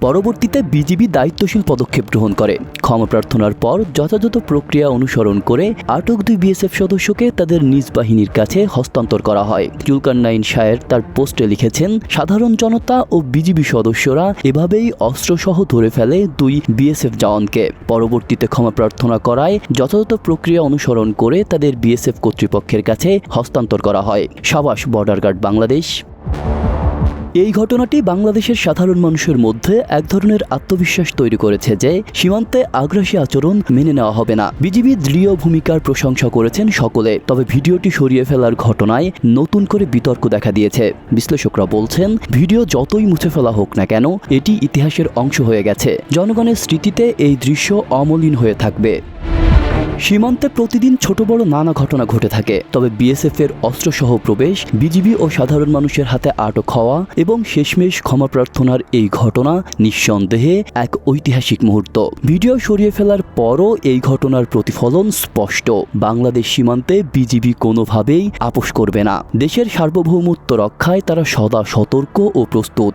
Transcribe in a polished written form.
পরবর্তীতে বিজিবি দায়িত্বশীল পদক্ষেপ গ্রহণ করে। ক্ষমা প্রার্থনার পর যথাযথ প্রক্রিয়া অনুসরণ করে আটক 2 বিএসএফ সদস্যকে তাদের নিজ বাহিনীর কাছে হস্তান্তর করা হয়। জুলকারনাইন শায়ের তার পোস্টে লিখেছেন, সাধারণ জনতা ও বিজিবি সদস্যরা এভাবেই অস্ত্রসহ ধরে ফেলে 2 বিএসএফ জওয়ানকে। পরবর্তীতে ক্ষমা প্রার্থনা করায় যথাযথ প্রক্রিয়া অনুসরণ করে তাদের বিএসএফ কর্তৃপক্ষের কাছে হস্তান্তর করা হয়। সাবাস বর্ডার গার্ড বাংলাদেশ। এই ঘটনাটি বাংলাদেশের সাধারণ মানুষের মধ্যে এক ধরনের আত্মবিশ্বাস তৈরি করেছে যে সীমান্তে আগ্রাসী আচরণ মেনে নেওয়া হবে না। বিজিবি দৃঢ় ভূমিকার প্রশংসা করেছেন সকলে। তবে ভিডিওটি সরিয়ে ফেলার ঘটনায় নতুন করে বিতর্ক দেখা দিয়েছে। বিশ্লেষকরা বলছেন, ভিডিও যতই মুছে ফেলা হোক না কেন, এটি ইতিহাসের অংশ হয়ে গেছে। জনগণের স্মৃতিতে এই দৃশ্য অমলিন হয়ে থাকবে। সীমান্তে প্রতিদিন ছোট বড় নানা ঘটনা ঘটে থাকে, তবে বিএসএফ এর অস্ত্রসহ প্রবেশ, বিজিবি ও সাধারণ মানুষের হাতে আটক হওয়া এবং শেষমেশ ক্ষমা প্রার্থনার এই ঘটনা নিঃসন্দেহে এক ঐতিহাসিক মুহূর্ত। ভিডিও সরিয়ে ফেলার পরও এই ঘটনার প্রতিফলন স্পষ্ট। বাংলাদেশ সীমান্তে বিজিবি কোনোভাবেই আপোস করবে না। দেশের সার্বভৌমত্ব রক্ষায় তারা সদা সতর্ক ও প্রস্তুত।